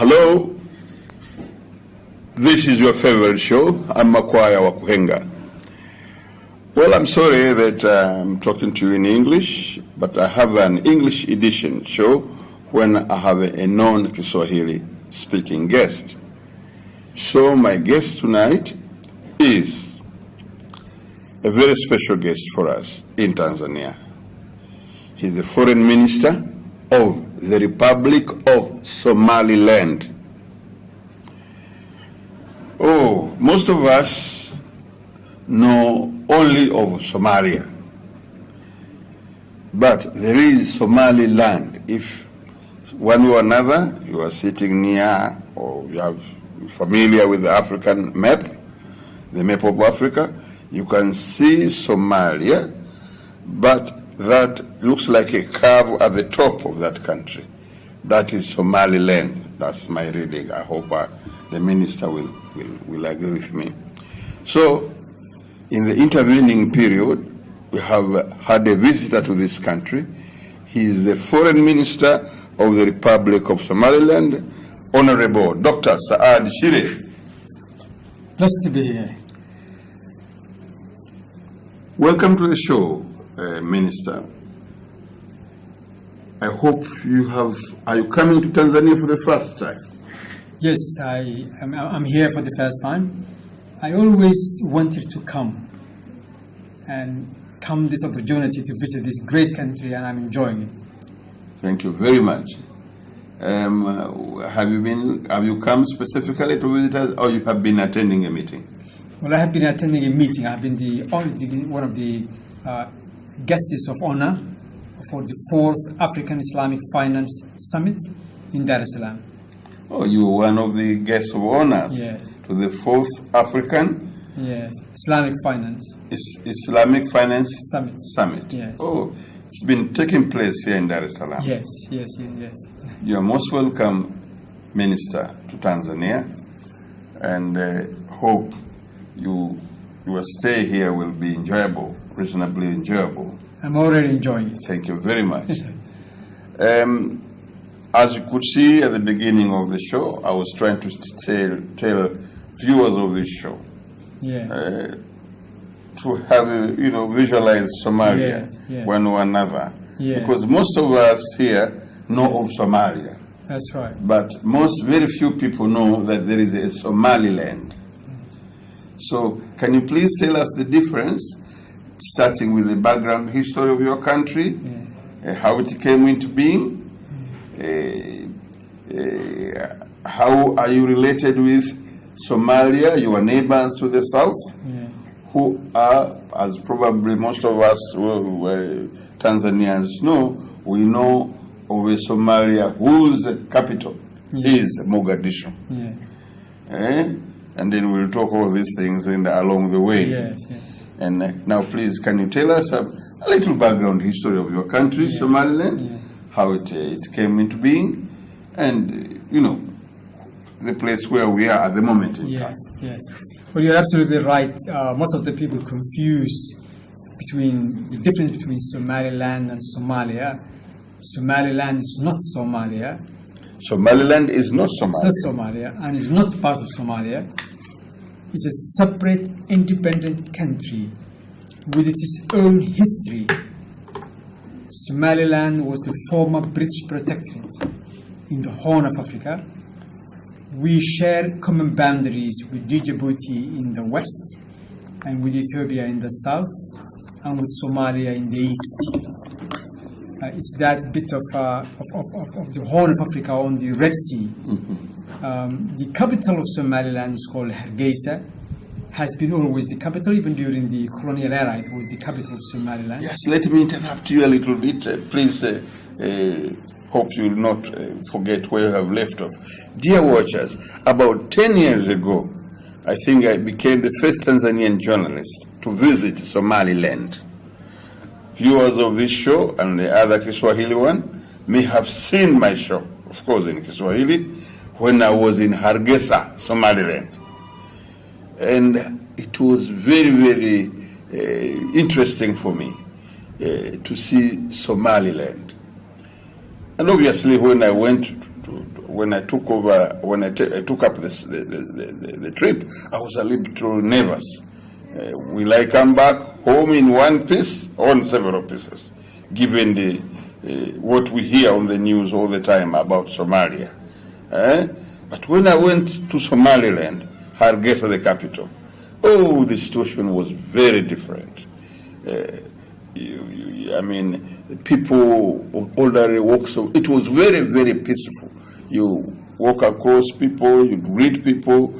Hello, this is your favorite show. I'm Makwaya Wakuhenga. Well, I'm sorry that I'm talking to you in English, but I have an English edition show when I have a non-Kiswahili speaking guest. So my guest tonight is a very special guest for us in Tanzania. He's the Foreign Minister of the Republic of Somaliland. Oh, most of us know only of Somalia, but there is Somaliland. If one way or another you are sitting near or you are familiar with the African map, the map of Africa, you can see Somalia, but that looks like a curve at the top of that country. That is Somaliland. That's my reading. I hope the minister will agree with me. So, in the intervening period, we have had a visitor to this country. He is the Foreign Minister of the Republic of Somaliland, Honorable Dr. Saad Shire. Blessed to be here. Welcome to the show, Minister. I hope are you coming to Tanzania for the first time? Yes, I'm here for the first time. I always wanted to come this opportunity to visit this great country, and I'm enjoying it. Thank you very much. Have you come specifically to visit us, or you have been attending a meeting? Well, I have been attending a meeting. I have been one of the guests of honor for the 4th African Islamic Finance Summit in Dar es Salaam. Oh, you were one of the guests of honor to the 4th African Islamic Finance Summit. Yes. Oh, it's been taking place here in Dar es Salaam. Yes. You are most welcome, Minister, to Tanzania, and hope your stay here will be enjoyable, reasonably enjoyable. I'm already enjoying it. Thank you very much. As you could see at the beginning of the show, I was trying to tell viewers of this show to have visualize Somalia one or another, because most of us here know of Somalia. That's right. But very few people know that there is a Somaliland. So can you please tell us the difference, starting with the background history of your country, how it came into being, how are you related with Somalia, your neighbors to the south, who are, as probably most of us Tanzanians know, we know of a Somalia whose capital is Mogadishu. And then we'll talk all these things along the way. Yes. And now, please, can you tell us a little background history of your country, Somaliland, how it came into being, and, the place where we are at the moment in time? Yes. Well, you're absolutely right. Most of the people confuse the difference between Somaliland and Somalia. Somaliland is not Somalia. Somaliland is not Somalia. It's not Somalia, and is not part of Somalia. It's a separate, independent country with its own history. Somaliland was the former British protectorate in the Horn of Africa. We share common boundaries with Djibouti in the west, and with Ethiopia in the south, and with Somalia in the east. It's that bit of the Horn of Africa on the Red Sea. The capital of Somaliland is called Hargeisa. Has been always the capital, even during the colonial era. It was the capital of Somaliland. Yes, let me interrupt you a little bit. Please, hope you will not forget where you have left off. Dear watchers, about 10 years ago, I think I became the first Tanzanian journalist to visit Somaliland. Viewers of this show and the other Kiswahili one may have seen my show, of course in Kiswahili, when I was in Hargeisa, Somaliland. And it was very, very interesting for me to see Somaliland. And obviously when I went when I took over, when I took up the trip, I was a little nervous. Will I come back home in one piece or in several pieces, given the what we hear on the news all the time about Somalia? But when I went to Somaliland, Hargeisa, the capital, oh, the situation was very different. I mean, people of older walks, it was very, very peaceful. You walk across people, you greet people,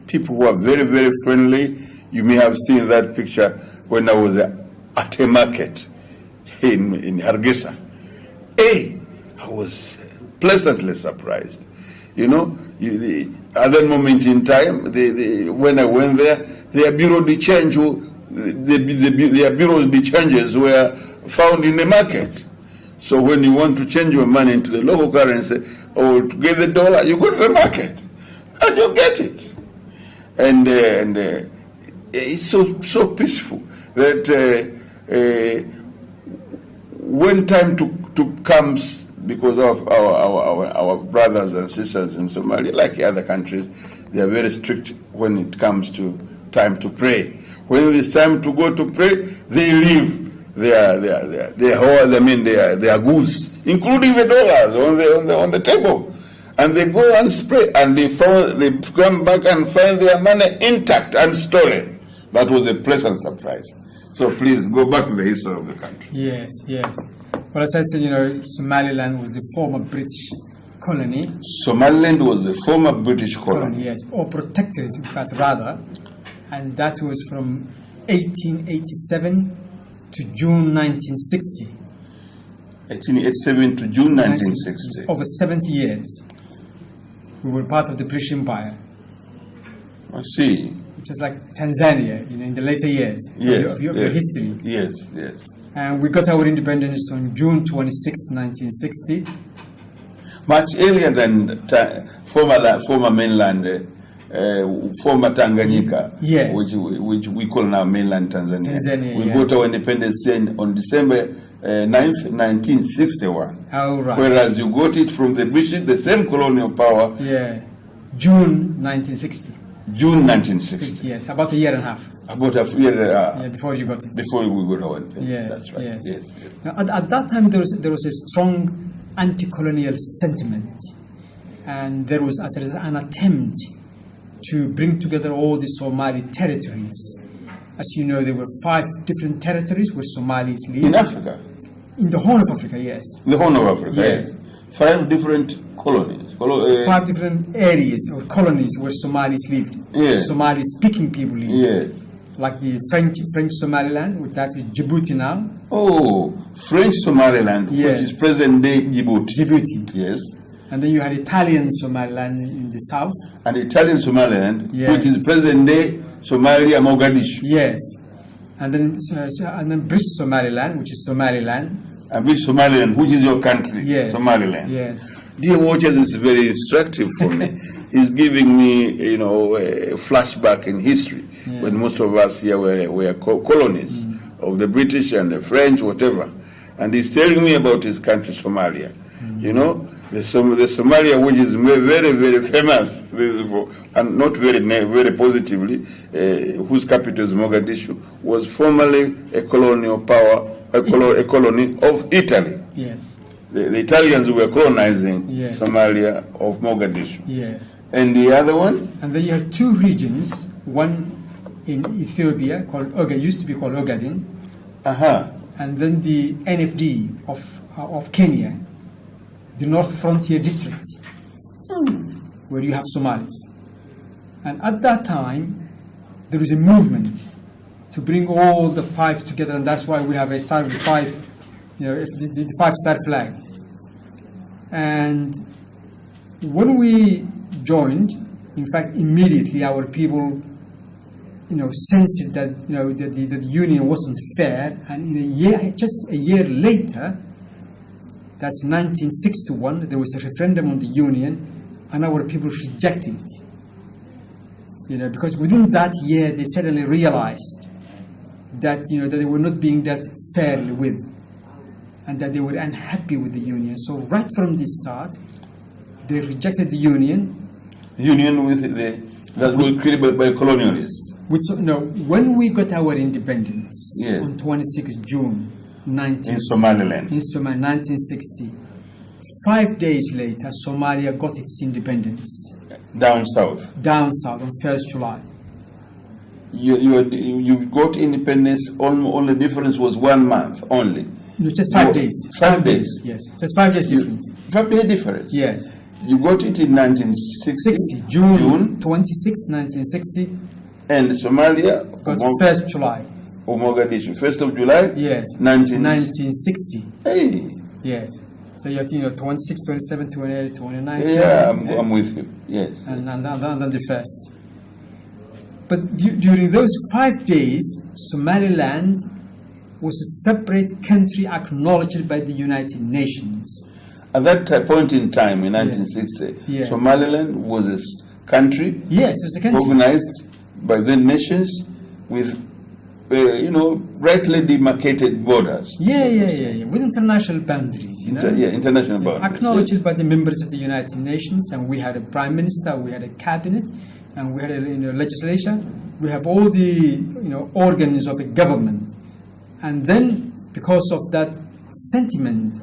people who are very, very friendly. You may have seen that picture when I was at a market in Hargeisa. Hey, I was pleasantly surprised. You know, at that moment in time, when I went there, their bureau de change, their bureau de changes were found in the market. So when you want to change your money into the local currency or to get the dollar, you go to the market and you get it. And it's so peaceful that when time to comes, because of our brothers and sisters in Somalia, like other countries, they are very strict when it comes to time to pray. When it's time to go to pray, they leave their goods, including the dollars on the table, and they go and pray, and they come back and find their money intact and stolen. That was a pleasant surprise. So please go back to the history of the country. Yes, yes. Well, as I said, you know, Somaliland was the former British colony. Somaliland was the former British colony. Yes, or protectorate, in fact, rather. And that was from 1887 to June 1960. 1887 to June 1960. Over 70 years. We were part of the British Empire. I see. Which is like Tanzania, you know, in the later years of your history. Yes, yes. And we got our independence on June 26, 1960. Much earlier than former mainland, former Tanganyika, yes, which we call now mainland Tanzania. We got our independence on December 9th, 1961. Oh, right. Whereas you got it from the British, the same colonial power. Yeah, June 1960. June 1960. Yes, about a year and a half. About a year before you got it. Before we got our independence. Yes, that's right. Yes. Yes. Now, at that time, there was a strong anti-colonial sentiment, and there was an attempt to bring together all the Somali territories. As you know, there were 5 different territories where Somalis live. In Africa? In the Horn of Africa, yes. In the Horn of Africa, yes. 5 different colonies. 5 different areas or colonies where Somalis lived. Yes. Somali-speaking people lived. Yes. Like the French Somaliland, which that is Djibouti now. Oh, French Somaliland, yes, which is present-day Djibouti. Djibouti. Yes. And then you had Italian Somaliland in the south. And Italian Somaliland, yes, which is present-day Somalia, Mogadishu. Yes. And then British Somaliland, which is Somaliland. And British Somaliland, which is your country, yes, Somaliland. Yes. Dear watchers, it's very instructive for me. It's giving me, you know, a flashback in history, yeah, when most of us here were colonies of the British and the French, whatever. And he's telling me about his country, Somalia. You know, the Somalia, which is very, very famous, and not very positively, whose capital is Mogadishu, was formerly a colonial power, a colony of Italy. Yes. The Italians were colonizing, yes, Somalia of Mogadishu. Yes. And the other one? And then you have 2 regions, one in Ethiopia called used to be called Ogaden. And then the NFD of Kenya, the North Frontier District, where you have Somalis. And at that time, there was a movement to bring all the 5 together, and that's why we have a star with 5, you know, the 5-star flag. And when we joined, in fact, immediately our people, you know, sensed that, you know, that the union wasn't fair, and in a year, just a year later, that's 1961, there was a referendum on the union, and our people rejected it. You know, because within that year, they suddenly realized that, you know, that they were not being dealt fairly with, and that they were unhappy with the union. So right from the start, They rejected the union. Union with that was created by colonialists. When we got our independence Yes. on 26 June In Somaliland. 1960, 5 days later, Somalia got its independence Down south. down south on 1st July. You got independence, only difference was 1 month only. No, just 5 days. 5 days. Yes, just 5 days difference. 5 days difference. Yes. You got it in 1960. June 26, 1960, And Somalia got 1st July. or Mogadishu, 1st of July. Yes. 1960. 1960. Hey. Yes. So you have 26, 27, 28, 29. Yeah, 30, I'm with you. Yes. And then the first. But during those 5 days, Somaliland was a separate country acknowledged by the United Nations. At that point in time, in 1960, Yeah. Somaliland was a country Yes, it was a country. organized by the nations with, rightly demarcated borders. Yeah. With international boundaries, International It's boundaries. acknowledged by the members of the United Nations, and we had a prime minister, we had a cabinet, and we had a legislature. We have all the organs of a government. And then, because of that sentiment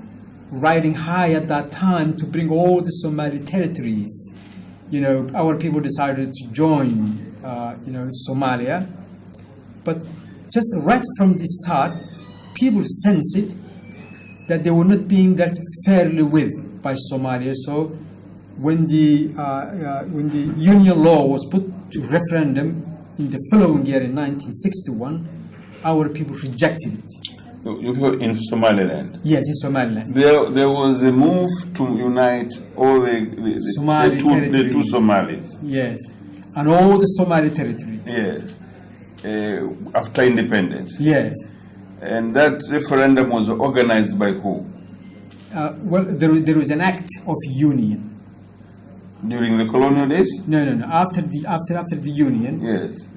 riding high at that time to bring all the Somali territories, our people decided to join, Somalia. But just right from the start, people sensed it that they were not being dealt fairly with by Somalia. So when the union law was put to referendum in the following year in 1961, our people rejected it. You were in Somaliland. Yes, in Somaliland. There was a move to unite all the Somali the two territories. Somalis. Yes, and all the Somali territories. Yes. After independence. Yes. And that referendum was organized by who? Well, there was an act of union. During the colonial days? No. After the union, Yes.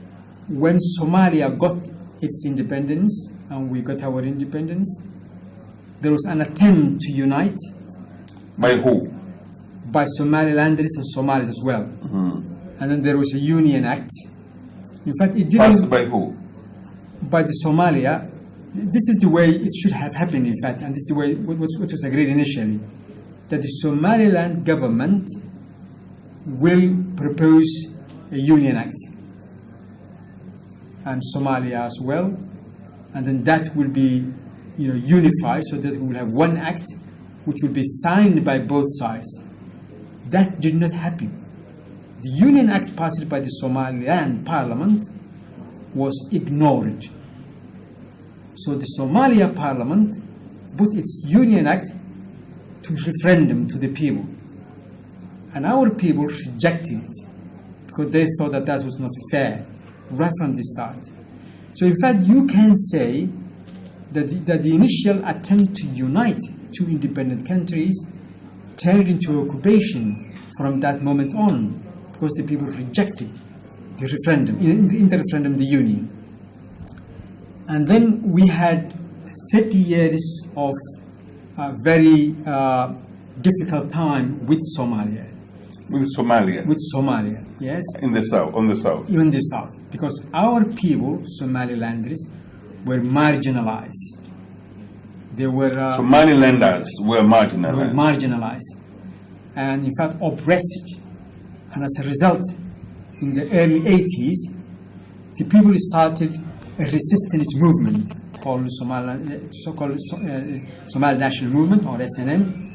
when Somalia got its independence and we got our independence, there was an attempt to unite By who? by Somalilanders and Somalis as well. And then there was a union act. In fact, it didn't. Passed by who? By the Somalia. This is the way it should have happened, in fact, and this is the way what was agreed initially, that the Somaliland government will propose a union act, and Somalia as well, and then that will be, unified, so that we will have one act, which will be signed by both sides. That did not happen. The Union Act passed by the Somaliland Parliament was ignored. So the Somalia Parliament put its Union Act to referendum to the people. And our people rejected it because they thought that was not fair right from the start. So in fact, you can say that the initial attempt to unite two independent countries turned into occupation from that moment on, because the people rejected the referendum, in the referendum, the union. And then we had 30 years of very difficult time with Somalia. With Somalia. With Somalia, yes. In the south, on the south. In the south, because our people, Somalilanders, were marginalized. They were Somalilanders were marginalized. And in fact oppressed. And as a result, in the early 80s, the people started a resistance movement called so-called Somali National Movement, or SNM.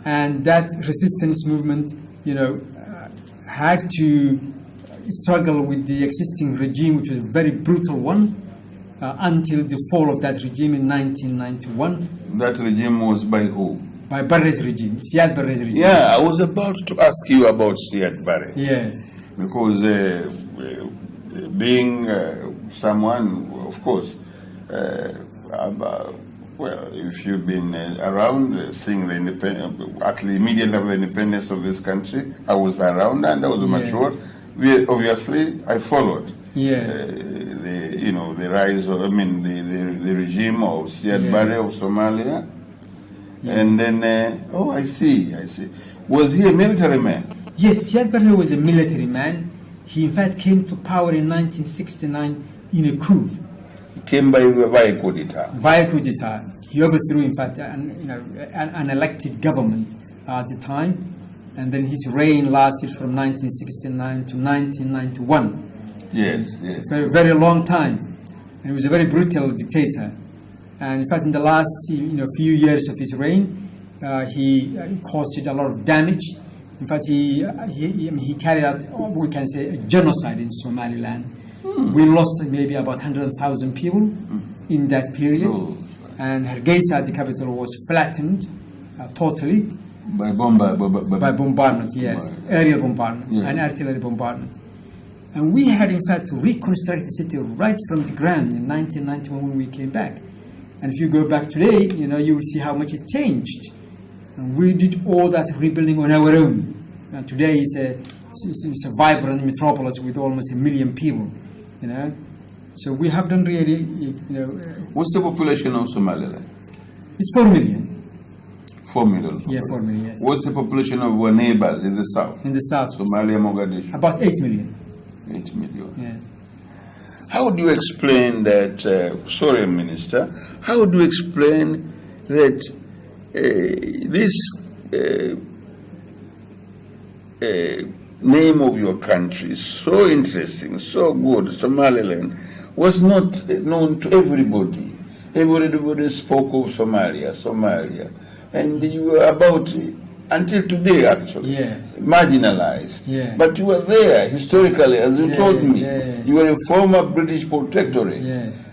And that resistance movement, had to struggle with the existing regime, which was a very brutal one, until the fall of that regime in 1991. That regime was by who? By Barre's regime, Siad Barre's regime. Yeah, I was about to ask you about Siad Barre. Yes. Because being someone, of course, if you've been around seeing the at the immediate level independence of this country, I was around and I was mature. Obviously, I followed. The rise of, the regime of Siad Barre of Somalia. And then, I see. Was he a military man? Yes, Siad Barre was a military man. He in fact came to power in 1969 in a coup. He came via coup d'etat. Via coup d'etat. He overthrew, in fact, an elected government at the time, and then his reign lasted from 1969 to 1991. Yes, yes. A very long time. And he was a very brutal dictator. And in fact, in the last few years of his reign, he caused a lot of damage. In fact, he carried out, we can say, a genocide in Somaliland. We lost maybe about 100,000 people in that period. And Hargeisa, the capital, was flattened totally. By bombardment, yes. Aerial bombardment and artillery bombardment. And we had, in fact, to reconstruct the city right from the ground in 1991 when we came back. And if you go back today, you will see how much it changed. And we did all that rebuilding on our own. And today it's a vibrant metropolis with almost 1 million people, So we have done really, What's the population of Somaliland? It's 4 million. 4 million? Yeah, 4 million, yes. What's the population of our neighbors in the south? In the south. Somalia, Mogadishu? About 8 million. 8 million. Yes. How do you explain that, sorry, Minister, how do you explain that this name of your country is so interesting, so good, Somaliland, was not known to everybody? Everybody spoke of Somalia, and you were about, until today actually, marginalized. Yeah. But you were there historically, as you told me. Yeah. You were a former British protectorate,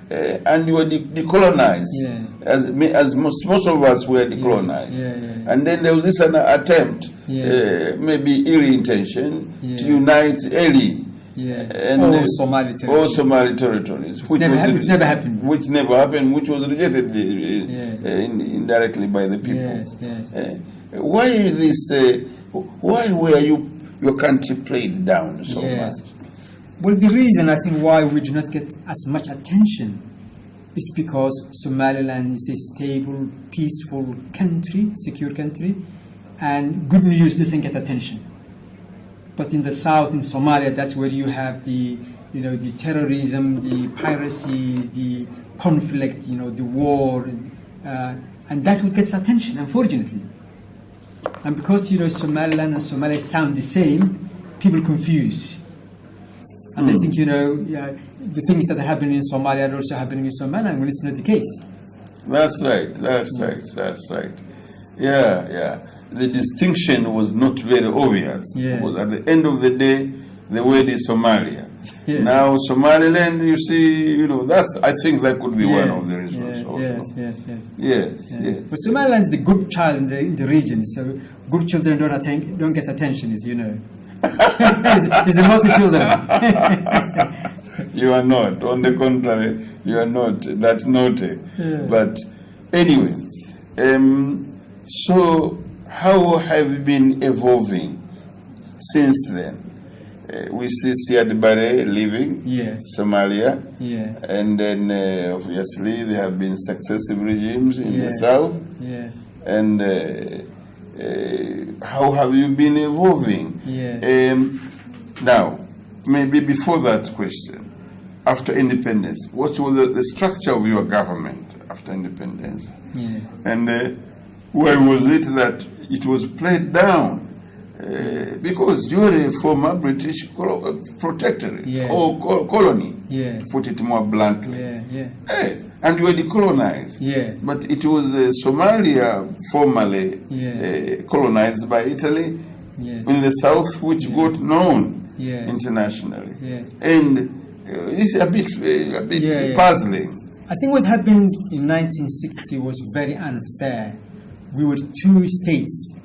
and you were decolonized, as most of us were decolonized. And then there was this attempt, maybe ill-intention, to unite early. And all Somali territories. Which never happened. Which never happened, which was rejected indirectly by the people. Yes. Why this? Why were your country played down so much? Well, the reason I think why we do not get as much attention is because Somaliland is a stable, peaceful country, secure country, and good news doesn't get attention. But in the south, in Somalia, that's where you have the terrorism, the piracy, the conflict, the war, and that's what gets attention, unfortunately. And because Somaliland and Somalia sound the same, people confuse. And they think the things that are happening in Somalia are also happening in Somaliland when it's not the case. That's right. Yeah. The distinction was not very obvious. Because at the end of the day, the word is Somalia. Now Somaliland, you see, I think that could be one of the reasons. Yes. But Somaliland is the good child in the region, so good children don't get attention, as you know. It's the naughty children. You are not. On the contrary, you are not that naughty. But anyway, so how have you been evolving since then? We see Siad Barre leaving Somalia, and then obviously there have been successive regimes in the south. And how have you been evolving? Now, maybe before that question, after independence, what was the structure of your government after independence? And why was it that it was played down? Because you were a former British protectorate or colony, to put it more bluntly. And you were decolonized. But it was Somalia formerly colonized by Italy in the south, which got known internationally. And it's a bit puzzling. I think what happened in 1960 was very unfair. We were two states.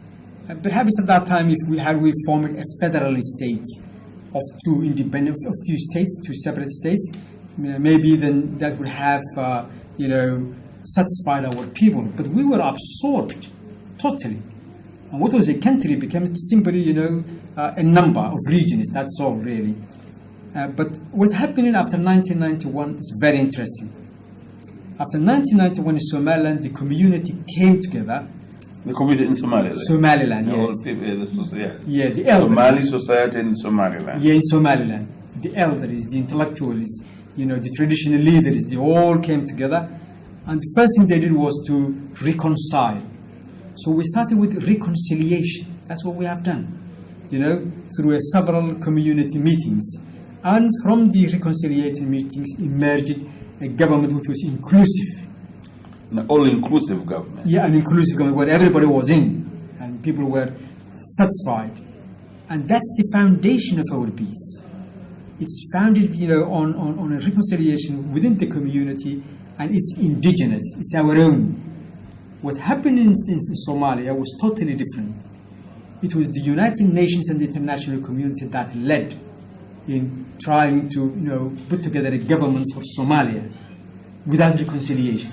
Perhaps at that time, if we formed a federalist state of two states, two separate states, maybe then that would have satisfied our people. But we were absorbed totally, and what was a country became simply a number of regions. That's all really. But what happened after 1991 is very interesting. After 1991 in Somaliland, the community came together The community in Somaliland. Somaliland, The yes. old people, Yeah, the elderly. Somali society in Somaliland. Yeah, in Somaliland. The elders, the intellectuals, the traditional leaders, they all came together. And the first thing they did was to reconcile. So we started with reconciliation. That's what we have done, through several community meetings. And from the reconciliation meetings emerged a government which was inclusive. An all-inclusive government. Yeah, an inclusive government where everybody was in and people were satisfied. And that's the foundation of our peace. It's founded, on a reconciliation within the community, and it's indigenous. It's our own. What happened in Somalia was totally different. It was the United Nations and the international community that led in trying to, put together a government for Somalia without reconciliation.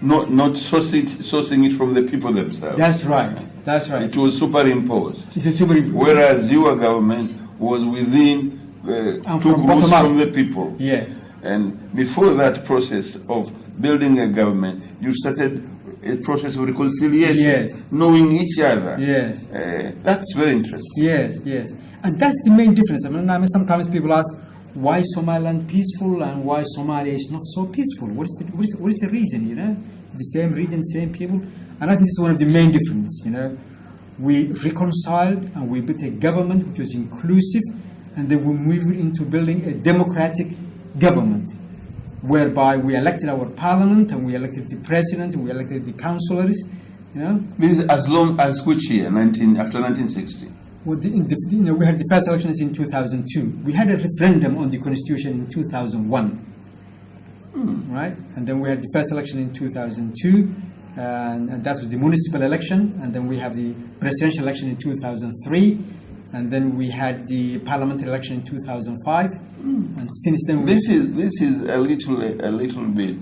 Not sourcing it from the people themselves. That's right. That's right. It was superimposed. It's a superimposed. Whereas your government was within And took from roots bottom up. from the people. Yes. And before that process of building a government, you started a process of reconciliation, Yes. knowing each other. Yes. That's very interesting. Yes, yes. And that's the main difference. I mean, sometimes people ask, why is Somaliland peaceful and why Somalia is not so peaceful? What is the reason, The same region, same people. And I think this is one of the main differences, We reconciled and we built a government which was inclusive, and then we moved into building a democratic government whereby we elected our parliament and we elected the president and we elected the councillors, This is as long as which year? After 1960? Well, we had the first elections in 2002. We had a referendum on the constitution in 2001, right? And then we had the first election in 2002, and that was the municipal election. And then we have the presidential election in 2003, and then we had the parliamentary election in 2005. And since then, This is a little bit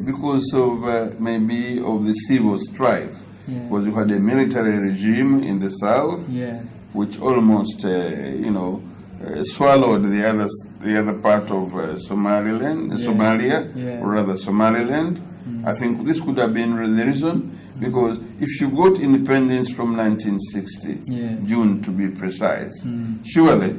because of maybe of the civil strife. Yeah. Because you had a military regime in the south, yeah, which almost swallowed the other part of Somaliland, Yeah. Somalia, Yeah. or rather Somaliland. I think this could have been the reason, because if you got independence from 1960, Yeah. June to be precise, surely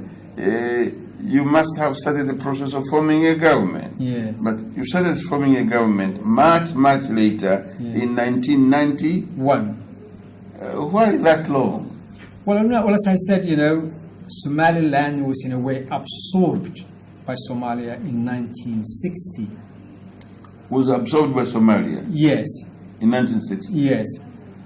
you must have started the process of forming a government. Yes. But you started forming a government much later, Yeah. in 1990. one. Why that long? Well, as I said, Somaliland was in a way absorbed by Somalia in 1960. Was absorbed by Somalia Yes, in 1960. yes.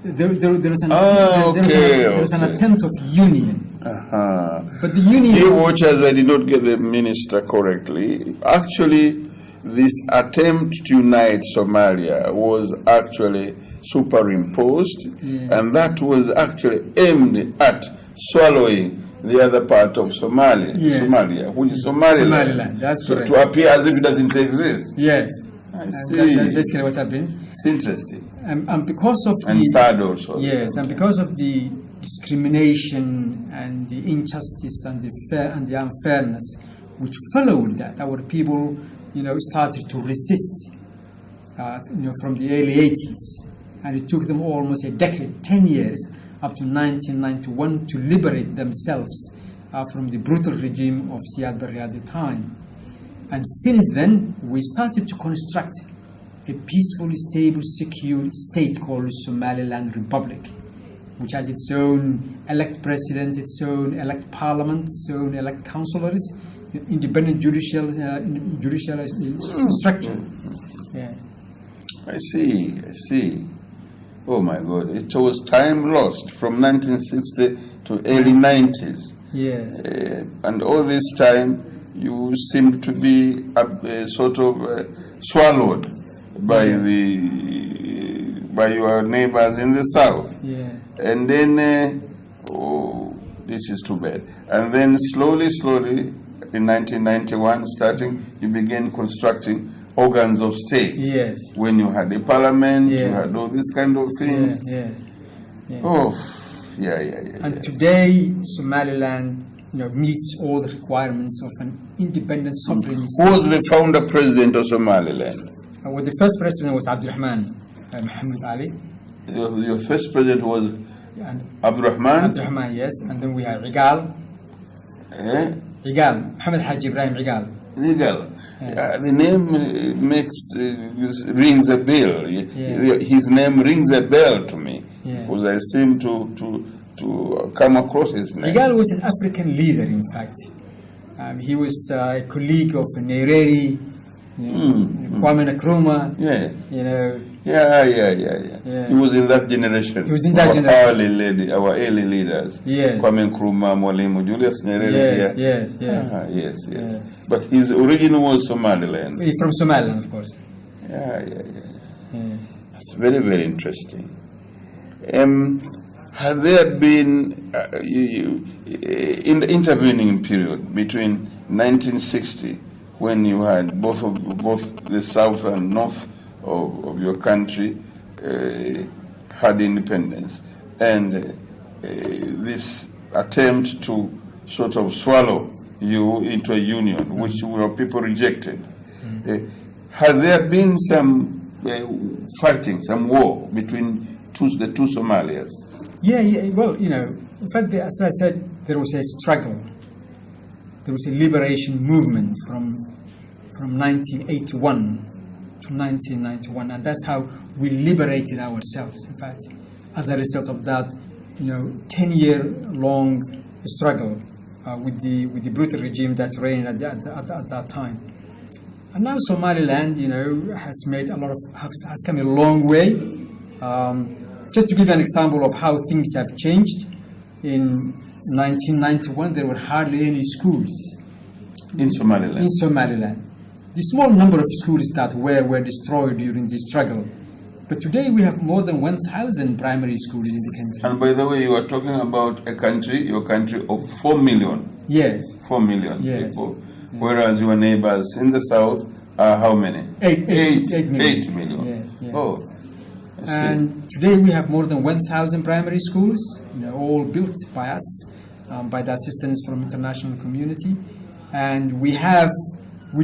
There was an, Okay, an okay. attempt of union. Uh-huh. But the union... Dear watchers, I did not get the minister correctly. Actually, this attempt to unite Somalia was actually superimposed, Yeah. and that was actually aimed at swallowing the other part of Somalia, Yes. Somalia, which is Somaliland. Somaliland, that's so correct. to appear as if it doesn't exist. Yes. I And see. that's basically what happened. It's interesting. And because of And sad also. Yes, and because of the discrimination and the injustice and the unfairness which followed that, our people, started to resist, from the early 80s, and it took them almost a decade, 10 years, up to 1991, to liberate themselves from the brutal regime of Siad Barre at the time. And since then, we started to construct a peaceful, stable, secure state called Somaliland Republic, which has its own elect president, its own elect parliament, its own elect councillors, independent judicial structure. Yeah. I see. Oh my God, it was time lost from 1960 to early 90s. Yes. And all this time, you seemed to be sort of swallowed by by your neighbors in the south. Yeah. And then, this is too bad. And then slowly, in 1991, you began constructing organs of state. Yes. When you had a parliament, you Yes. had all these kind of things. Yeah. Oh, yeah. And today, Somaliland, meets all the requirements of an independent sovereign Who state. was the founder president of Somaliland? Well, the first president was Abdurrahman Mohammed Ali. Your first president was And Abdurrahman. Abdurrahman, yes, and then we have Igal. Eh? Igal, Muhammad Haji Ibrahim Igal. Legal. The name rings a bell. His name rings a bell to me because I seem to come across his name. Igal was an African leader, in fact. He was a colleague of Nyerere, Kwame Nkrumah. Yeah. You know. Yeah. He was in that generation. He was in that generation. Our early leaders. Yes. Kwame Nkrumah, Mwalimu Julius Nyerere. Yes. But his origin was Somaliland. He's from Somaliland, of course. Yeah. That's very, very interesting. Have there been, in the intervening period between 1960, when you had both the south and north of your country had independence, and this attempt to sort of swallow you into a union, which people rejected, had there been some fighting, some war between the two Somalias? Yeah. Well, in fact, as I said, there was a struggle. There was a liberation movement from 1981 to 1991, and that's how we liberated ourselves. In fact, as a result of that, 10-year-long struggle with the brutal regime that reigned at that time. And now Somaliland, has come a long way. Just to give you an example of how things have changed, in 1991 there were hardly any schools in Somaliland. The small number of schools that were destroyed during the struggle. But today we have more than 1,000 primary schools in the country. And by the way, you are talking about your country of 4 million. Yes. 4 million people. Yes. Whereas your neighbors in the south are how many? 8 million. 8 million. Yes. Oh. And today we have more than 1,000 primary schools, all built by us, by the assistance from international community. And we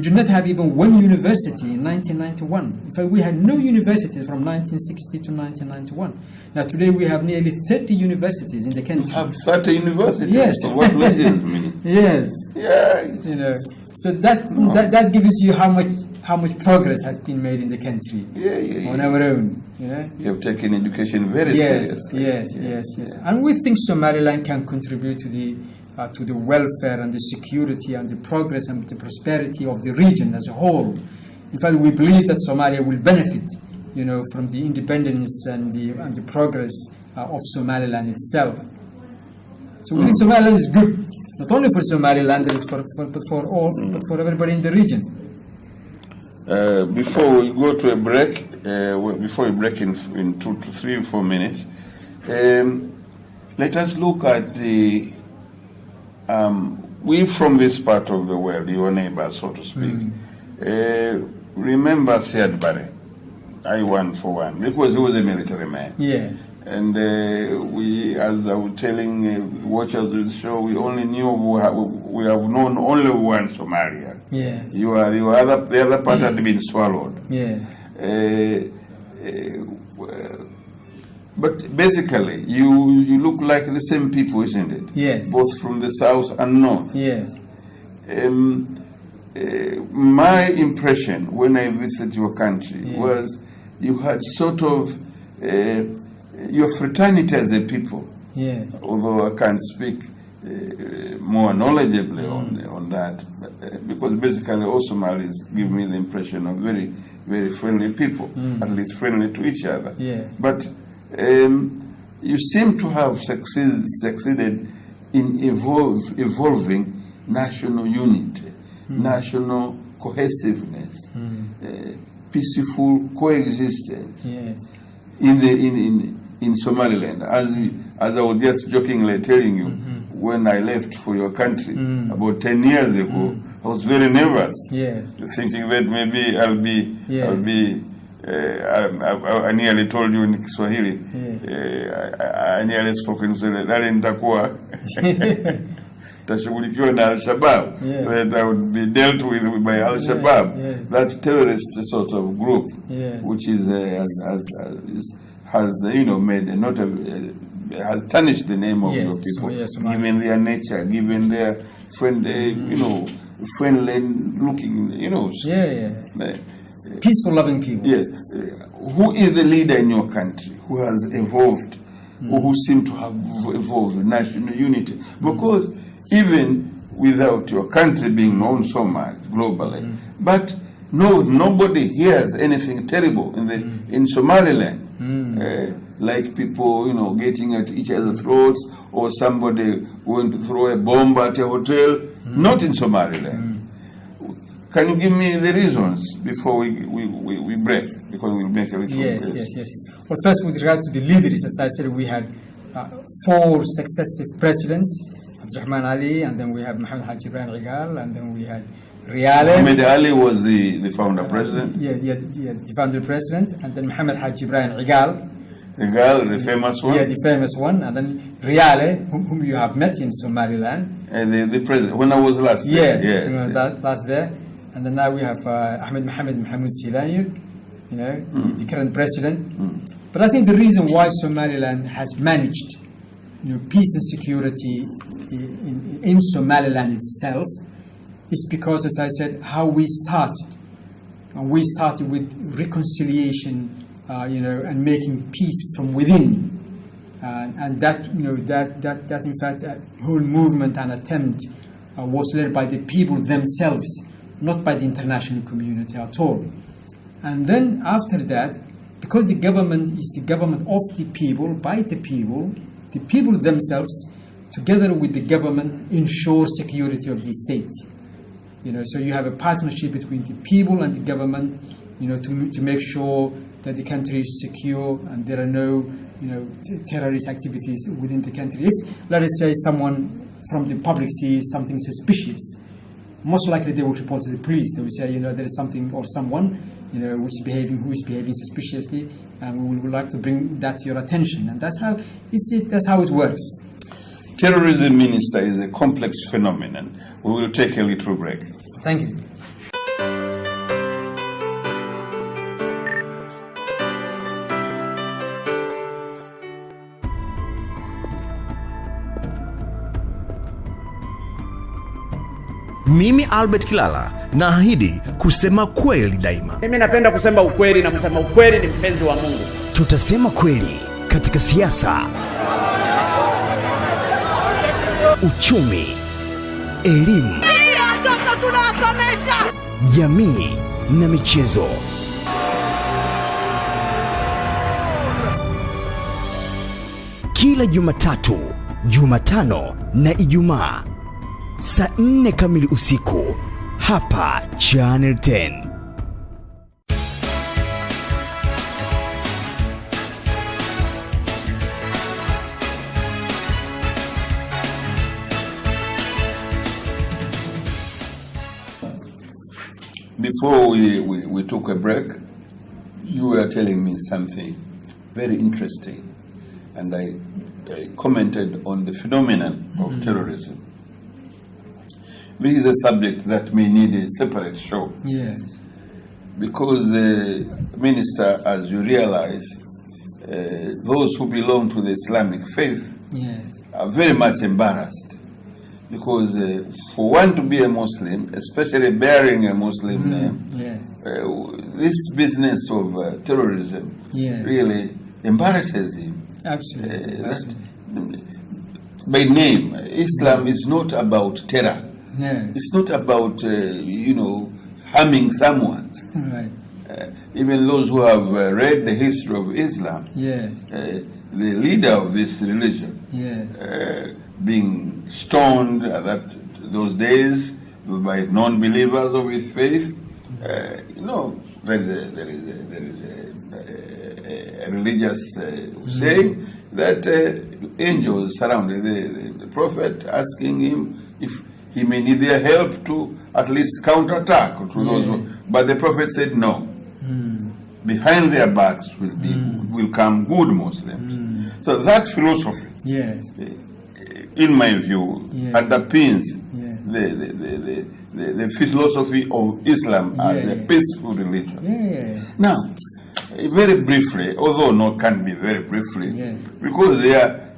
do not have even one university in 1991. In fact, we had no universities from 1960 to 1991. Now today we have nearly 30 universities in the country. You have 30 universities? Yes. So what legends mean? Yes. Yeah. So that gives you how much progress has been made in the country on our own. You have taken education very seriously. Yes. And we think Somaliland can contribute to the welfare and the security and the progress and the prosperity of the region as a whole. In fact, we believe that Somalia will benefit, from the independence and the progress of Somaliland itself. So we think Somaliland is good, not only for Somalilanders, but for everybody in the region. Before we go to a break, before we break in 2 to 3 or 4 minutes, let us look at the. We from this part of the world, your neighbors, so to speak, remember Siad Barre, I1 for one, because he was a military man. Yes. And we, as I was telling watchers of the show, we only knew we have known only one Somalia. Yes. The other part had been swallowed. Yes. But basically, you look like the same people, isn't it? Yes. Both from the south and north. Yes. My impression when I visited your country was you had sort of your fraternity as a people. Yes. Although I can't speak more knowledgeably on that, because basically all Somalis give me the impression of very, very friendly people, at least friendly to each other. Yes. But you seem to have succeeded in evolving national unity, national cohesiveness, peaceful coexistence. Yes. In Somaliland, as I was just jokingly telling you, when I left for your country about 10 years ago, I was very nervous, thinking that maybe I'll be. I nearly told you in Kiswahili. I nearly spoke in Swahili. That nitakuwa tashughulikiwa na Al-Shabaab. That I would be dealt with by Al-Shabaab, that terrorist sort of group, which is has made a has tarnished the name of Yes, your people, Somalia. given their nature, given their friendly looking, Peaceful, loving people. Yes. Who is the leader in your country who has evolved, or who seem to have evolved national unity? Because even without your country being known so much globally, but nobody hears anything terrible in Somaliland. Like people, getting at each other's throats, or somebody going to throw a bomb at a hotel. Not in Somaliland. Can you give me the reasons before we break? Because we'll make a little Yes. Well, first, with regard to the leaders, as I said, we had 4 successive presidents: Abdurrahman Ali, and then we had Mohammed Haji Ibrahim Igal, and then we had Riale. Mohammed Ali was the founder president. The founder president, and then Mohammed Haji Ibrahim Igal. Igal, the famous one. Yeah, the famous one, and then Riale, whom you have met in Somaliland. The president, when I was last there. Yes. Last there. And then now we have Ahmed Mohamed Mohamed Silani, the current president. But I think the reason why Somaliland has managed, peace and security in Somaliland itself is because, as I said, how we started. And we started with reconciliation, and making peace from within. And that, that in fact, whole movement and attempt was led by the people themselves, not by the international community at all. And then after that, because the government is the government of the people, by the people themselves, together with the government, ensure security of the state. So you have a partnership between the people and the government, to make sure that the country is secure and there are no, terrorist activities within the country. If, let us say, someone from the public sees something suspicious, most likely they will report to the police. They will say, there is something or someone, who is behaving suspiciously, and we would like to bring that to your attention. And that's how it works. Terrorism, Minister, is a complex phenomenon. We will take a little break. Thank you. Mimi Albert Kilala naahidi kusema kweli daima. Mimi napenda kusema ukweli, na kusema ukweli ni mpenzi wa Mungu. Tutasema kweli katika siasa, uchumi, elimu, jamii na michezo. Kila Jumatatu, Jumatano na Ijumaa saa 4 kamili usiku hapa Channel 10. Before we took a break, you were telling me something very interesting, and I commented on the phenomenon of terrorism. This is a subject that may need a separate show. Yes. Because the minister, as you realize, those who belong to the Islamic faith are very much embarrassed. Because for one to be a Muslim, especially bearing a Muslim name, this business of terrorism really embarrasses him. Absolutely. By name, Islam is not about terror. No. It's not about, harming someone. Right. Even those who have read the history of Islam, the leader of this religion, being stoned those days by non-believers of his faith, there is a religious saying that angels surrounded the Prophet, asking him if he may need their help to at least counterattack to those. But the Prophet said no. Behind their backs will come good Muslims. So that philosophy, in my view, underpins the philosophy of Islam as a peaceful religion. Yeah. Now, Very briefly, although no, can't be very briefly, Yeah. because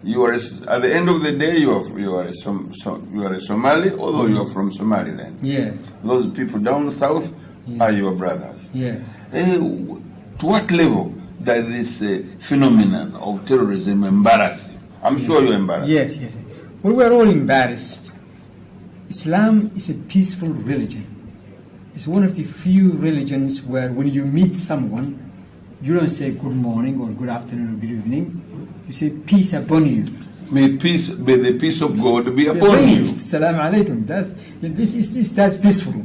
you are at the end of the day you are a Somali, although you are from Somaliland. Yes. Those people down south are your brothers. Yes. To what level does this phenomenon of terrorism embarrass you? I'm sure you're embarrassed. Yes, yes. We were all embarrassed. Islam is a peaceful religion. It's one of the few religions where when you meet someone, you don't say good morning or good afternoon or good evening. You say peace upon you. May the peace of God be upon you. Assalamu alaikum. That's peaceful.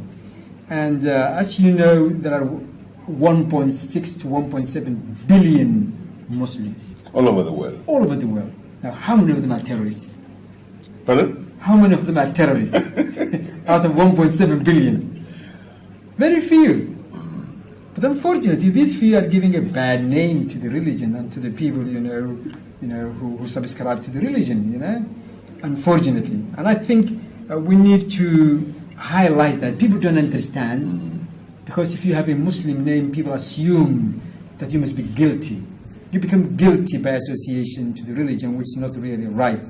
And as you know, there are 1.6 to 1.7 billion Muslims. All over the world. All over the world. Now, how many of them are terrorists? Pardon? How many of them are terrorists out of 1.7 billion? Very few. But unfortunately, these few are giving a bad name to the religion and to the people, who subscribe to the religion, unfortunately. And I think we need to highlight that. People don't understand, because if you have a Muslim name, people assume that you must be guilty. You become guilty by association to the religion, which is not really right,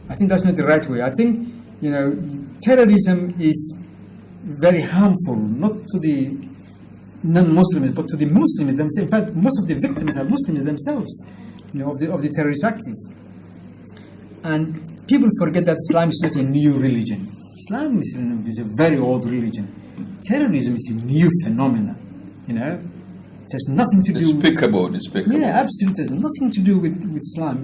I think that's not the right way. I think, terrorism is very harmful, not to the non-Muslims, but to the Muslims themselves. In fact, most of the victims are Muslims themselves, of the terrorist acts. And people forget that Islam is not a new religion. Islam is a very old religion. Terrorism is a new phenomenon, It has nothing to do Despicable. Yeah, absolutely. It has nothing to do with Islam.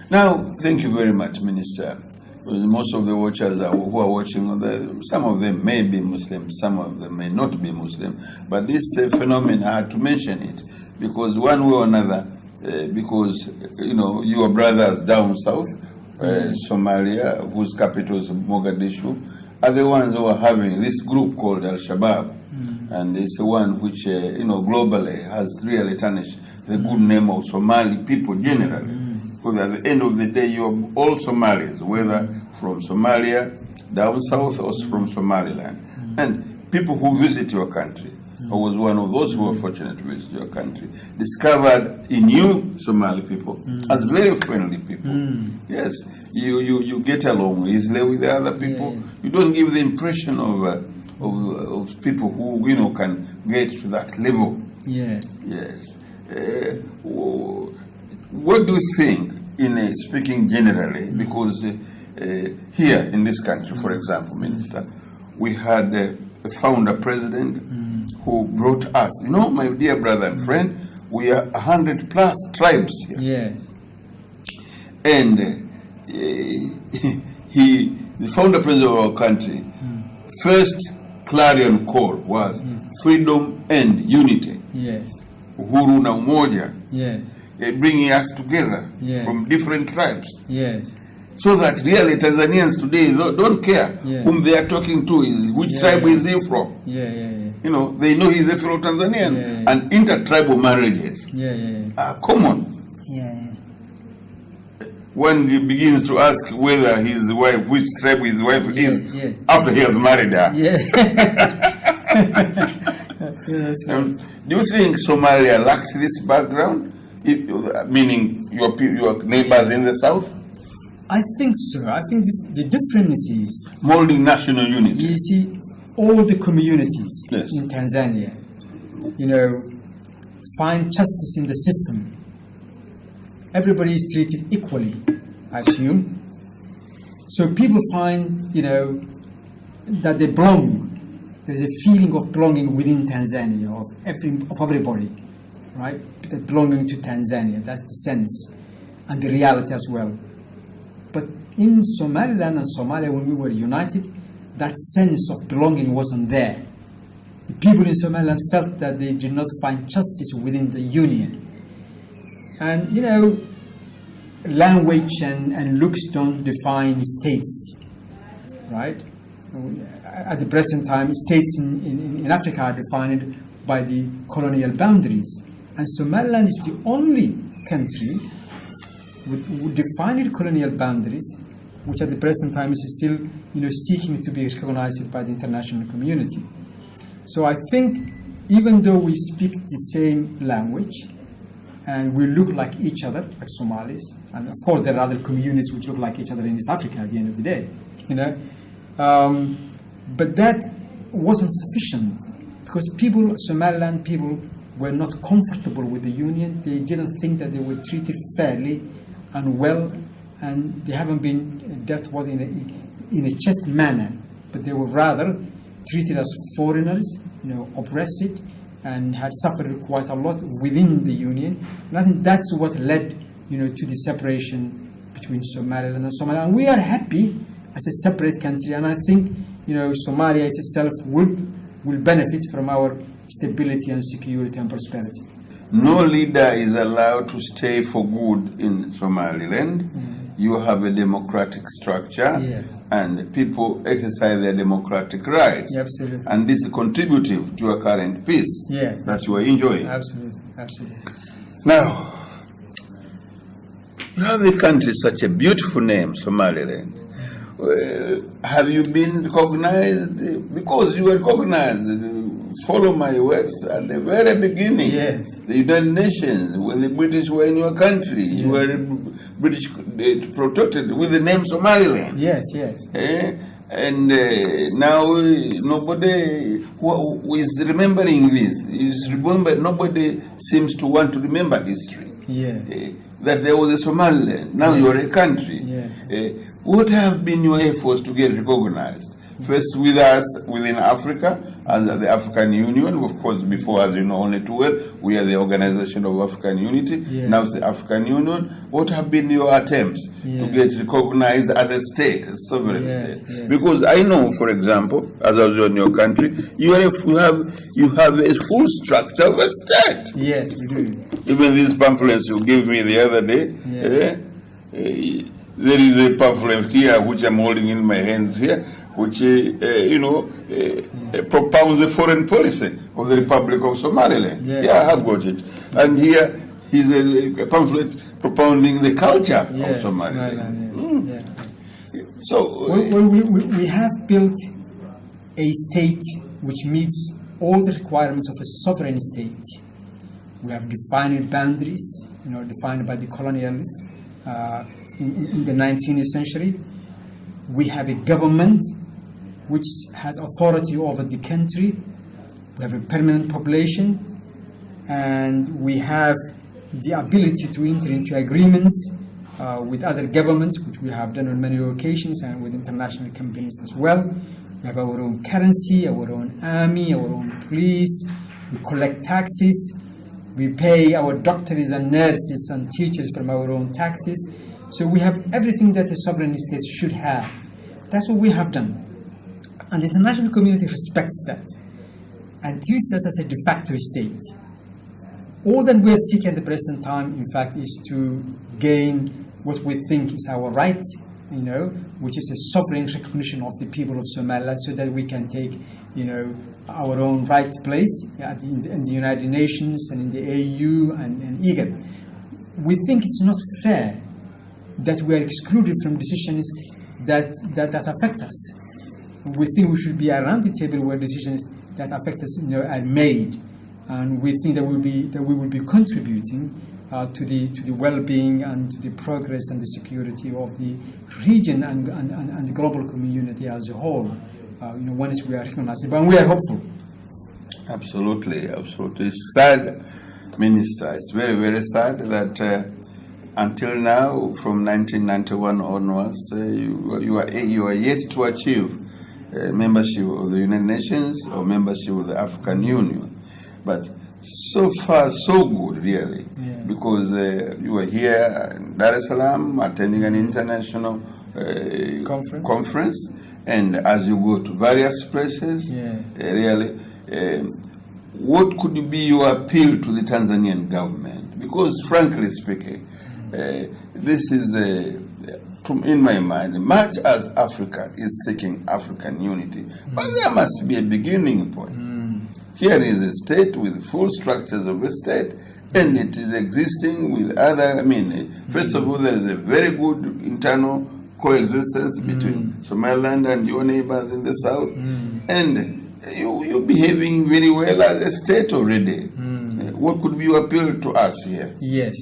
Now, thank you very much, Minister. Most of the watchers who are watching, some of them may be Muslim, some of them may not be Muslim. But this phenomenon, I had to mention it, because one way or another, because, your brothers down south, Somalia, whose capital is Mogadishu, are the ones who are having this group called Al-Shabaab. And it's the one which, globally has really tarnished the good name of Somali people generally. Because at the end of the day, you're all Somalis, whether from Somalia, down south, or from Somaliland. And people who visit your country, I was one of those who were fortunate to visit your country, discovered in you Somali people as very friendly people. Yes, you get along easily with the other people. Yeah. You don't give the impression of people who can get to that level. Yes. Yes. What do you think, speaking generally, because here in this country, for example, Minister, we had a founder president who brought us, my dear brother and friend, we are 100+ tribes here. Yes. And the founder president of our country, first clarion call was freedom and unity. Yes. Uhuru na umoja. Yes. Bringing us together Yes. from different tribes. Yes. So that really Tanzanians today don't care Yeah. whom they are talking to, is which Yeah, tribe yeah. is he from. Yeah. They know he's a fellow Tanzanian. Yeah. And intertribal marriages Yeah. are common. Yeah. When he begins to ask whether his wife, which tribe his wife is, Yeah. after he has married her. Yeah. Yes. Do you think Somalia lacked this background? Meaning your neighbors in the south? I think so. I think the difference is, Molding national unity. you see, all the communities Yes. in Tanzania, find justice in the system. Everybody is treated equally, I assume. So people find, that they belong. There's a feeling of belonging within Tanzania, of everybody, right? That belonging to Tanzania, that's the sense, and the reality as well. But in Somaliland and Somalia, when we were united, that sense of belonging wasn't there. The people in Somaliland felt that they did not find justice within the union. And, language and looks don't define states, right? At the present time, states in Africa are defined by the colonial boundaries. And Somaliland is the only country with defined colonial boundaries, which at the present time is still, seeking to be recognized by the international community. So I think even though we speak the same language and we look like each other, like Somalis, and of course there are other communities which look like each other in East Africa at the end of the day, but that wasn't sufficient because Somaliland people were not comfortable with the union. They didn't think that they were treated fairly and well, and they haven't been dealt with in a just manner, but they were rather treated as foreigners, oppressed, and had suffered quite a lot within the union. And I think that's what led, to the separation between Somaliland and Somalia. And we are happy as a separate country, and I think, Somalia itself will benefit from our stability and security and prosperity. No leader is allowed to stay for good in Somaliland. You have a democratic structure, yes, and people exercise their democratic rights. Yeah, absolutely. And this is contributive to your current peace, yes, that you are enjoying. Absolutely, absolutely. Now, you have a country, such a beautiful name, Somaliland. Have you been recognized? Because you were recognized, follow my words, at the very beginning. Yes. The United Nations, when the British were in your country, you were British protected with the name Somaliland. Yes, yes. And now nobody who is remembering this. Nobody seems to want to remember history. Yeah. That there was a Somaliland. Now you are a country. Yes. What have been your efforts to get recognized? First with us within Africa, under the African Union. Of course, before, as you know only too well, we are the Organization of African Unity. Yes. Now it's the African Union. What have been your attempts to get recognized as a state, a sovereign state? Yes. Because I know, for example, as I was in your country, you have a full structure of a state. Yes, we do. Even these pamphlets you gave me the other day, there is a pamphlet here which I'm holding in my hands here, which propounds the foreign policy of the Republic of Somaliland. Yeah. I have got it. And here is a pamphlet propounding the culture of Somaliland. Yes. So, we have built a state which meets all the requirements of a sovereign state. We have defined boundaries, defined by the colonialists in the 19th century. We have a government which has authority over the country. We have a permanent population, and we have the ability to enter into agreements with other governments, which we have done on many occasions, and with international companies as well. We have our own currency, our own army, our own police. We collect taxes. We pay our doctors and nurses and teachers from our own taxes. So we have everything that a sovereign state should have. That's what we have done. And the international community respects that and treats us as a de facto state. All that we are seeking at the present time, in fact, is to gain what we think is our right, which is a sovereign recognition of the people of Somaliland, so that we can take, our own right place in the United Nations and in the AU and IGAD. We think it's not fair that we are excluded from decisions that affect us. We think we should be around the table where decisions that affect us, are made, and we think that we will be contributing to the well-being and to the progress and the security of the region and the global community as a whole. Once we are recognized, but we are hopeful. Absolutely, absolutely. It's sad, Minister. It's very, very sad that until now, from 1991 onwards, you are yet to achieve membership of the United Nations or membership of the African Union. But so far, so good, really, because you were here in Dar es Salaam attending an international conference, and as you go to various places, really, what could be your appeal to the Tanzanian government? Because frankly speaking, this is, in my mind, much as Africa is seeking African unity, but there must be a beginning point. Here is a state with full structures of a state, and it is existing with other, first of all, there is a very good internal coexistence between Somaliland and your neighbors in the south, and you're behaving very well as a state already. What could be your appeal to us here? Yes.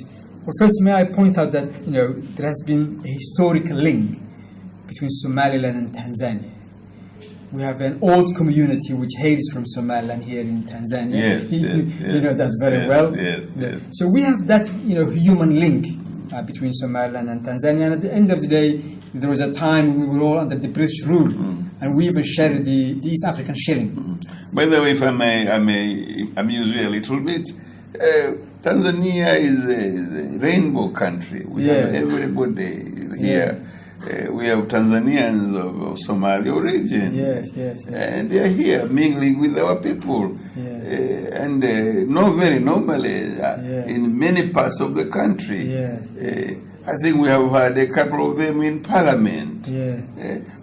Well, first, may I point out that there has been a historical link between Somaliland and Tanzania. We have an old community which hails from Somaliland here in Tanzania. You know that very well. Yes. So we have that human link between Somaliland and Tanzania. And at the end of the day, there was a time when we were all under the British rule, and we even shared the East African shilling. By the way, if I may amuse you a little bit, Tanzania is a rainbow country. We have everybody here. We have Tanzanians of Somali origin. Yes. And they are here mingling with our people. And very normally in many parts of the country. I think we have had a couple of them in parliament.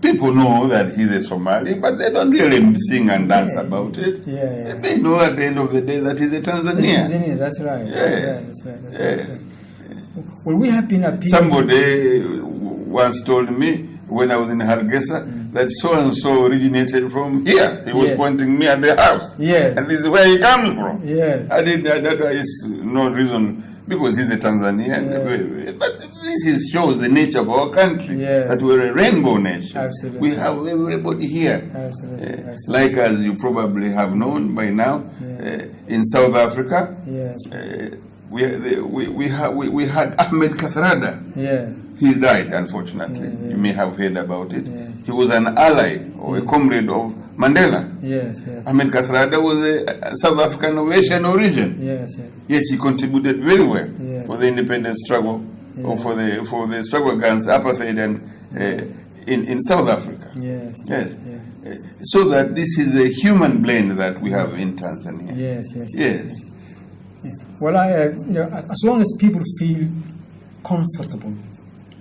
People know that he's a Somali, but they don't really sing and dance about it. They know at the end of the day that he's a Tanzanian. Tanzania, that's right. That's right. Well, we have been appealing. Somebody once told me when I was in Hargeisa that so-and-so originated from here. He was pointing me at the house. And this is where he comes from. That is no reason, because he's a Tanzanian. But this shows the nature of our country, that we're a rainbow nation. Absolutely. We have everybody here. Absolutely. Like as you probably have known by now, in South Africa, we had Ahmed Kathrada. He died, unfortunately. You may have heard about it. He was an ally or a comrade of Mandela. Ahmed Kathrada was a South African of Asian origin. Yet he contributed very well for the independence struggle, or for the struggle against apartheid and in South Africa. So that this is a human blend that we have in Tanzania. Yes. Well, as long as people feel comfortable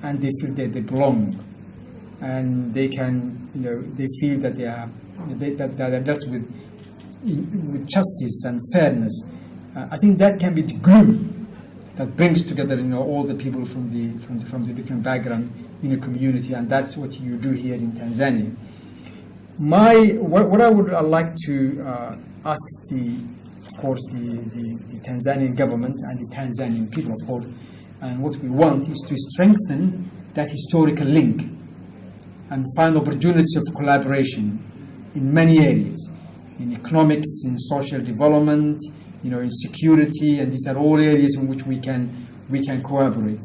and they feel that they belong, and they can, they feel that they are dealt with justice and fairness, I think that can be the glue that brings together, all the people from the different background in a community, and that's what you do here in Tanzania. What I would like to ask of course, the Tanzanian government and the Tanzanian people, of course, and what we want is to strengthen that historical link and find opportunities of collaboration in many areas, in economics, in social development, in security, and these are all areas in which we can cooperate.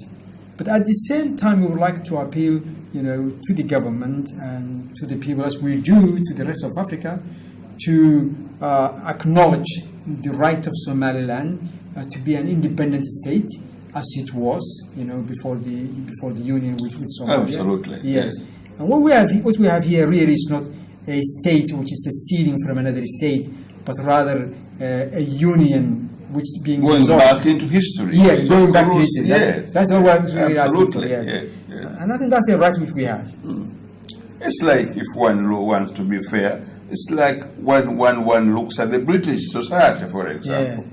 But at the same time, we would like to appeal, to the government and to the people, as we do to the rest of Africa, to acknowledge the right of Somaliland to be an independent state, as it was, before the union with Somalia. Absolutely. Yes. And what we have here really is not a state which is seceding from another state, but rather a union which is being going back into history. Yes, going back to history. That's all we're really asking for. Yes. And I think that's the right which we have. It's like, if one wants to be fair, it's like when one looks at the British society, for example.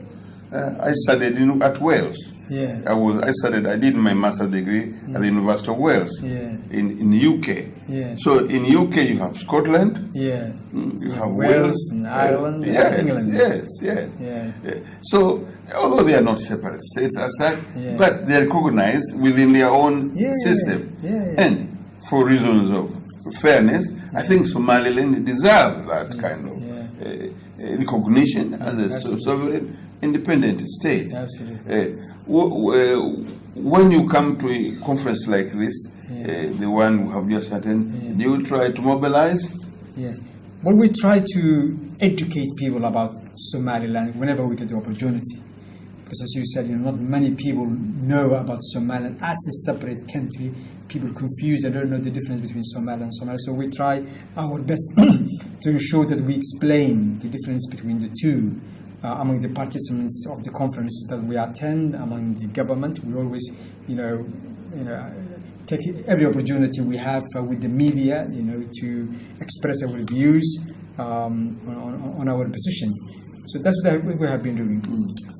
I studied at Wales. I did my master's degree at the University of Wales in the UK. So in the UK you have Scotland, you have Wales, and Ireland, England. So although they are not separate states as such, but they are recognized within their own system. And for reasons of fairness, I think Somaliland deserves that kind of recognition as a sovereign, independent state. When you come to a conference like this, the one we have just attended, do you try to mobilize? Yes. Well, we try to educate people about Somaliland whenever we get the opportunity. Because as you said, not many people know about Somaliland as a separate country. People confuse and don't know the difference between Somalia and Somalia. So we try our best to ensure that we explain the difference between the two among the participants of the conferences that we attend, among the government. We always, take every opportunity we have with the media, to express our views on our position. So that's what we have been doing.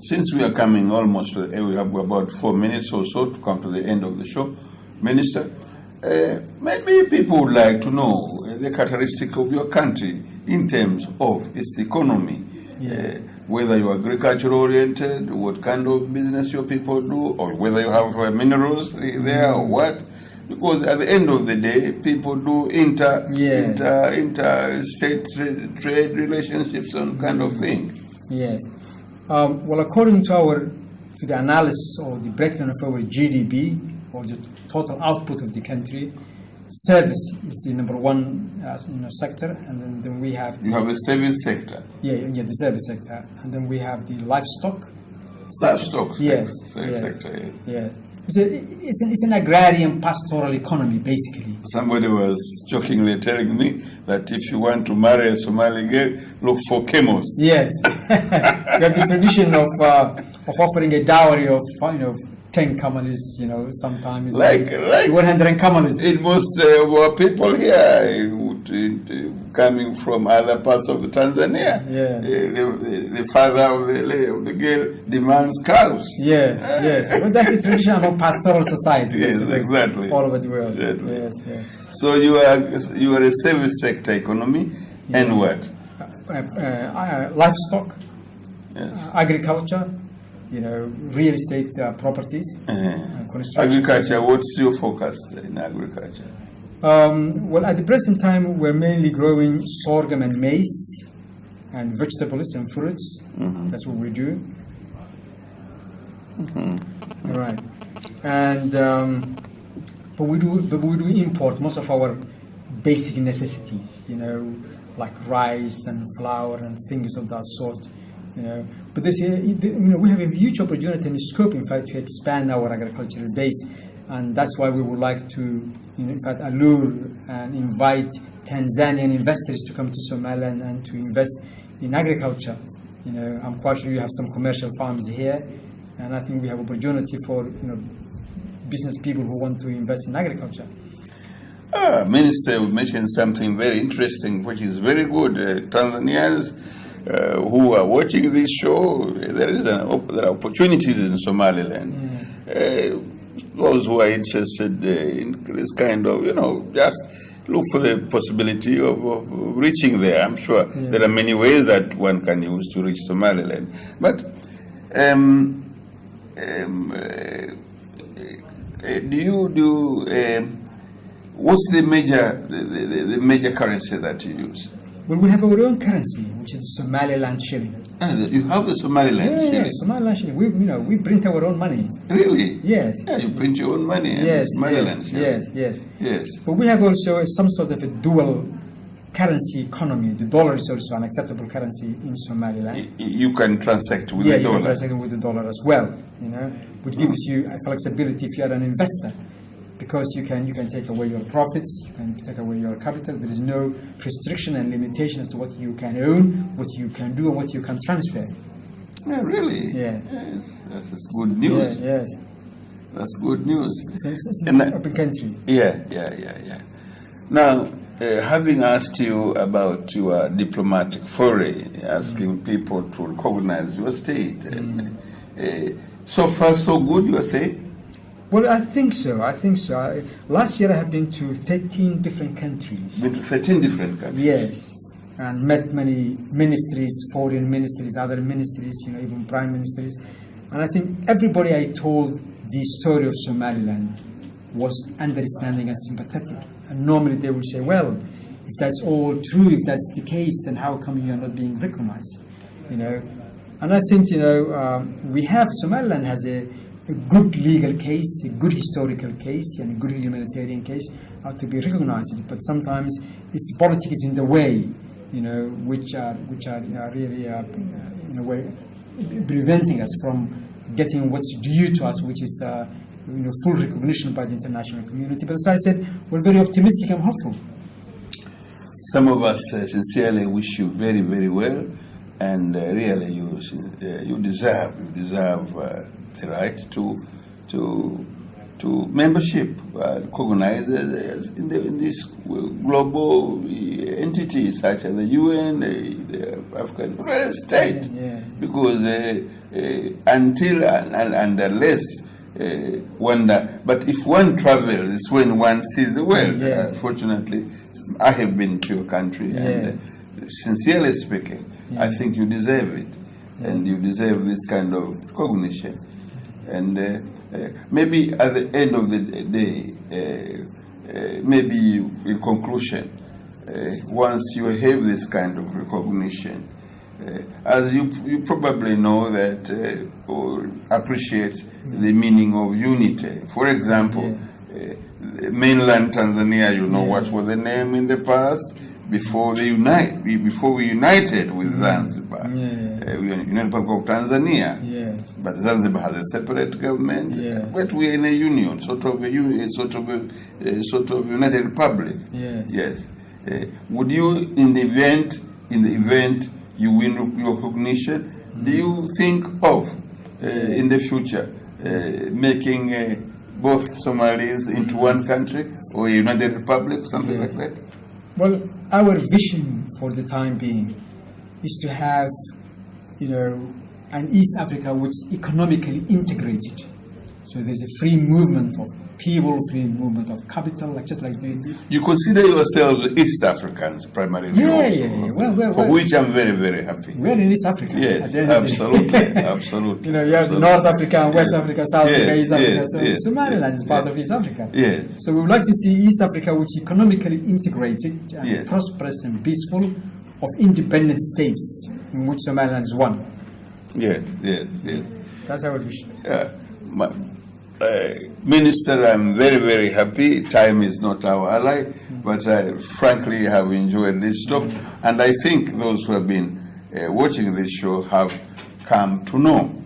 Since we are coming almost to we have about 4 minutes or so to come to the end of the show, Minister, Maybe people would like to know the characteristic of your country in terms of its economy. Yeah. Whether you're agriculture oriented, what kind of business your people do, or whether you have minerals there or what. Because at the end of the day, people do interstate trade relationships and kind of thing. Yes. Well, according to the analysis or the breakdown of our GDP or the total output of the country, service is the number one sector, and then we have you have a service sector. The service sector, and then we have the livestock. Livestock sector. Yes. It's an agrarian pastoral economy, basically. Somebody was jokingly telling me that if you want to marry a Somali girl, look for camels. Yes. We have the tradition of offering a dowry of 10 camels, sometimes like 100 camels. In most of our people here, coming from other parts of Tanzania, the father of the girl demands cows. Yes. Well, that's the tradition of pastoral society. Yes, exactly. All over the world. Exactly. Yes. So you are a service sector economy, and what? Livestock, yes. Agriculture, real estate properties, construction. Agriculture, what's your focus in agriculture? Well, at the present time, we're mainly growing sorghum and maize and vegetables and fruits. Mm-hmm. That's what we do. Mm-hmm. All right. And but we do import most of our basic necessities, like rice and flour and things of that sort. But we have a huge opportunity and scope, in fact, to expand our agricultural base, and that's why we would like to, in fact, allure and invite Tanzanian investors to come to Somaliland and to invest in agriculture. I'm quite sure you have some commercial farms here, and I think we have opportunity for business people who want to invest in agriculture. Minister, you mentioned something very interesting, which is very good. Tanzanians who are watching this show, there are opportunities in Somaliland. Those who are interested in this kind of, just look for the possibility of reaching there. I'm sure there are many ways that one can use to reach Somaliland. But what's the major currency that you use? Well, we have our own currency, which is the Somaliland shilling. You have the Somaliland shilling? Yeah, Somaliland shilling. We print our own money. Really? Yes. Yeah, you print your own money. Yes. Somaliland shilling. Yes. But we have also some sort of a dual currency economy. The dollar is also an acceptable currency in Somaliland. You can transact with the dollar. Yeah, you can transact with the dollar as well. Which gives you flexibility if you are an investor. Because you can take away your profits, you can take away your capital. There is no restriction and limitation as to what you can own, what you can do, and what you can transfer. Yeah, really? Yes. That's good news. Yes. That's good news. It's an open country. Yeah. Now, having asked you about your diplomatic foray, asking people to recognize your state, so far so good, you are saying? Well, I think so. Last year I have been to 13 different countries. Been to 13 different countries? Yes. And met many ministries, foreign ministries, other ministries, even prime ministers. And I think everybody I told the story of Somaliland was understanding and sympathetic. And normally they will say, well, if that's all true, if that's the case, then how come you are not being recognized? And I think, Somaliland has a good legal case, a good historical case, and a good humanitarian case to be recognized. But sometimes its politics in the way, which are really in a way preventing us from getting what's due to us, which is full recognition by the international community. But as I said, we're very optimistic and hopeful. Some of us sincerely wish you very, very well, and really you deserve the right to membership, recognized in this global entity such as the UN, the African state, because until and unless wonder. But if one travels, it's when one sees the world. Yeah. Fortunately, I have been to your country, and sincerely speaking, I think you deserve it, and you deserve this kind of recognition. And maybe at the end of the day, maybe in conclusion, once you have this kind of recognition, as you probably know that or appreciate the meaning of unity. For example, mainland Tanzania, you know what was the name in the past before we united with Zanzibar. We are United Republic of Tanzania, but Zanzibar has a separate government. But we are in a union, sort of a United Republic. Yes. Would you, in the event you win recognition, do you think of in the future making both Somalis into one country or a United Republic, something like that? Well, our vision for the time being is to have, an East Africa which is economically integrated. So there's a free movement of people, free movement of capital, just like doing. You consider yourselves East Africans primarily? Well, for which I'm very, very happy. We're in East Africa. Yes, absolutely, absolutely. You have North Africa, and West Africa, South Africa, East Africa. So Somaliland is part of East Africa. Yes. So we would like to see East Africa, which is economically integrated and prosperous and peaceful, of independent states in which Somaliland is one. Yes. That's our vision. Minister, I'm very, very happy. Time is not our ally, but I frankly have enjoyed this talk, and I think those who have been watching this show have come to know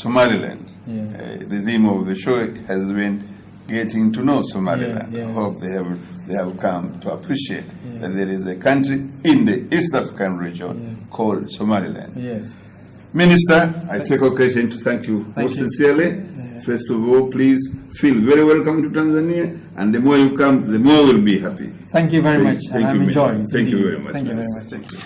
Somaliland. The theme of the show has been getting to know Somaliland. I hope they have come to appreciate that there is a country in the East African region called Somaliland. Minister, I take occasion to thank you most sincerely. First of all, please feel very welcome to Tanzania, and the more you come, the more we'll be happy. Thank you very much. Thank you, I'm enjoying. Thank you very much. Thank you very much. Thank you.